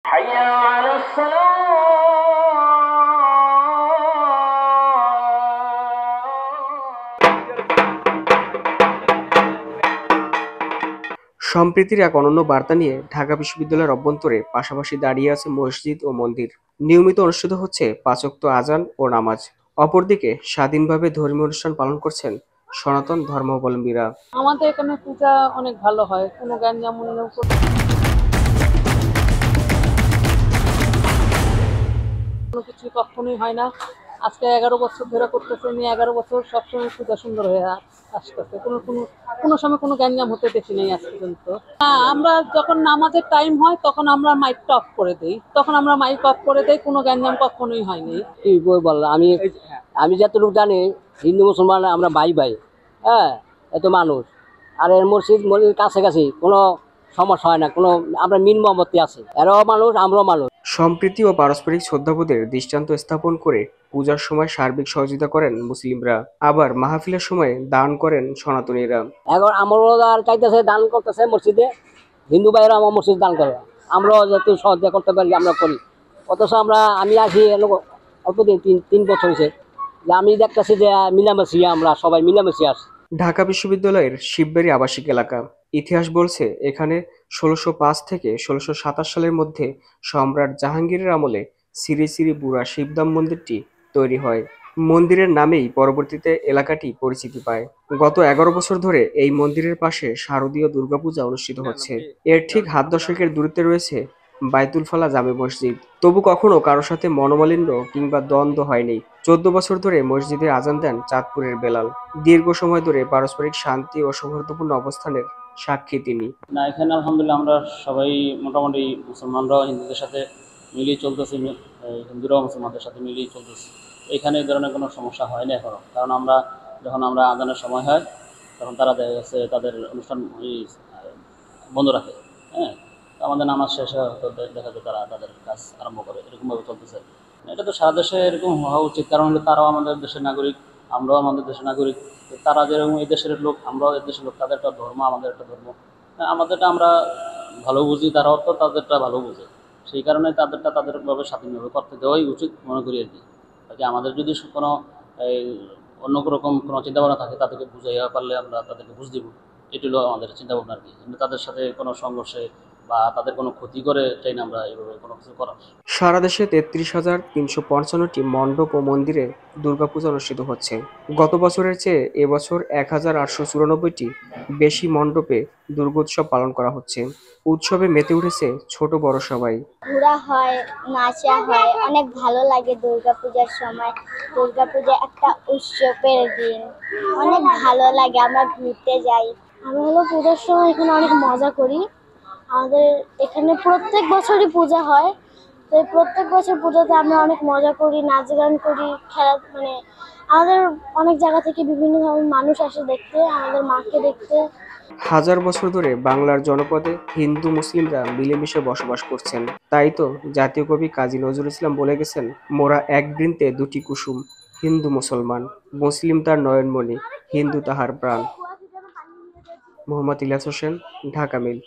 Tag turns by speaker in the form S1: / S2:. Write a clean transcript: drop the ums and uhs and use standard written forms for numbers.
S1: حي على الصلاة। সম্প্রীতির এক অনন্য বার্তা নিয়ে ঢাকা বিশ্ববিদ্যালয়ের অভ্যন্তরে পাশাপাশি দাঁড়িয়ে আছে মসজিদ ও মন্দির। নিয়মিত অনুষ্ঠিত হচ্ছে ৫ ওয়াক্ত আজান ও নামাজ। অপরদিকে স্বাধীনভাবে ধর্মীয় অনুষ্ঠান পালন করছেন সনাতন ধর্মাবলম্বীরা।
S2: আমাদের এখানে পূজা অনেক ভালো হয়, কোনো গ্যাঞ্জাম কোনো কিছু কখনোই হয় না। আজকে 11 বছর ধরে করতেছে, নিয়ে 11 বছর সবসময় পূজা সুন্দর হয়ে আসতেছে। কোনো কোনো কোনো সময় কোনো গ্যাঞ্জাম হতে দেখি নাই আজ পর্যন্ত। আমরা যখন নামাজের টাইম হয় তখন আমরা মাইকটা অফ করে দিই, কোনো গ্যাঞ্জাম কখনোই হয়নি।
S3: কি বলবো, আমি আমি যতটুকু জানি হিন্দু মুসলমান আমরা ভাই ভাই। হ্যাঁ, এত মানুষ আর এর মসজিদ কাছাকাছি কোনো সমস্যা হয় না, কোনো আমরা মিল মহব্বতি আছে, এরাও মানুষ আমরাও মানুষ।
S1: সম্প্রীতি ও পারস্পরিক শ্রদ্ধাবোধের দৃষ্টান্ত স্থাপন করে পূজার সময় সার্বিক সহযোগিতা করেন মুসলিমরা, আবার মাহফিলের সময় দান করেন সনাতনীরা।
S3: এখন আমরা আর চাইতেছে দান করতেছে মসজিদে, হিন্দু ভাইয়েরা আমার মসজিদ দান করে, আমরাও যেহেতু সহযোগিতা করতে পারি আমরা করি। অথচ আমি আসি অল্প দিন 3 বছর হয়েছে যে আমি দেখতেছি যে মিলামেশি, আমরা সবাই মিলামেশি আসি।
S1: ঢাকা বিশ্ববিদ্যালয়ের শিববাড়ি আবাসিক এলাকা। ইতিহাস বলছে এখানে ১৬০৫ থেকে ১৬২৭ সালের মধ্যে সম্রাট জাহাঙ্গীরের আমলে শ্রী শ্রী বুড়া শিবধাম মন্দিরটি তৈরি হয়। মন্দিরের নামেই পরবর্তীতে এলাকাটি পরিচিতি পায়। গত ১১ বছর ধরে এই মন্দিরের পাশে শারদীয় দুর্গাপূজা অনুষ্ঠিত হচ্ছে। এর ঠিক হাত দশেকের দূরত্বে রয়েছে বাইতুল ফালা জামে মসজিদ। তবু কখনো কারো সাথে মনোমালিন্য কিংবা দ্বন্দ্ব হয়নি। ১৪ বছর ধরে মসজিদে আজান দেন চাঁদপুরের বেলাল। দীর্ঘ সময় ধরে পারস্পরিক শান্তি ও সৌহার্দ্যপূর্ণ অবস্থানের সাক্ষী তিনি।
S4: না, এখানে আলহামদুলিল্লাহ আমরা সবাই মোটামুটি মুসলমানরাও হিন্দুদের সাথে মিলিয়ে চলতেছি, হিন্দুরাও মুসলমানদের সাথে মিলিয়ে চলতেছি। এখানে এই ধরনের কোনো সমস্যা হয় না এখনও, কারণ যখন আমরা আজানের সময় হয় তখন তারা দেখা গেছে তাদের অনুষ্ঠান বন্ধ রাখে। হ্যাঁ, তো আমাদের নামাজ শেষে হয়তো দেখা যায় তারা তাদের কাজ আরম্ভ করে, এরকমভাবে চলতেছে। এটা তো সারা দেশে এরকম হওয়া উচিত, কারণ তারাও আমাদের দেশের নাগরিক, আমরাও আমাদের দেশের নাগরিক। তারা যেরকম এই দেশের লোক, আমরাও এই দেশের লোক, তাদের একটা ধর্ম, আমাদের একটা ধর্ম। আমাদেরটা আমরা ভালো বুঝি, তারাও তো তাদেরটা ভালো বুঝে। সেই কারণে তাদেরটা তাদেরভাবে স্বাধীনভাবে করতে দেওয়াই উচিত মনে করি আর কি। তাকে আমাদের যদি কোনো এই অন্য রকম কোনো চিন্তাভাবনা থাকে তাদেরকে বুঝাইয়া পারলে আমরা তাদেরকে বুঝ দিব, এটি হলো আমাদের চিন্তাভাবনা আর কি। কিন্তু তাদের সাথে কোনো সংঘর্ষে বা তাদের কোনো ক্ষতি করে চাই না আমরা এইভাবে কোনো কিছু করার।
S1: সারা দেশে ৩৩,৩৫৫টি মণ্ডপ ও মন্দিরে দুর্গাপূজা অনুষ্ঠিত হচ্ছে। গত বছরের চেয়ে এবছর ১,৮৯৪টি বেশি মণ্ডপে দুর্গোৎসব পালন করা হচ্ছে। উৎসবে মেতে উঠেছে ছোট বড় সবাই।
S5: ঘোরা হয়, নাচা হয়, অনেক ভালো লাগে দুর্গাপূজার সময়। দুর্গাপূজা একটা উৎসবের দিন, অনেক ভালো লাগে, আমরা ঘুরতে যাই। আমরা হলো পূজার সময় এখানে অনেক মজা করি। আমাদের এখানে প্রত্যেক বছরই পূজা হয়, তো এই প্রত্যেক বছর পূজাতে আমরা অনেক মজা করি, নাচ গান করি, খেলা আমাদের অনেক জায়গা থেকে বিভিন্ন ধরনের মানুষ আসে দেখতে, আমাদের মাকে দেখতে।
S1: হাজার বছর ধরে বাংলার জনপদে হিন্দু মুসলিমরা মিলেমিশে বসবাস করছেন। তাই তো জাতীয় কবি কাজী নজরুল ইসলাম বলে গেছেন, মোরা এক বৃন্তে দুটি কুসুম, হিন্দু মুসলমান, মুসলিম তার নয়নমণি, হিন্দু তাহার প্রাণ। মোহাম্মদ ইলিয়াস হোসেন, ঢাকা মেইল।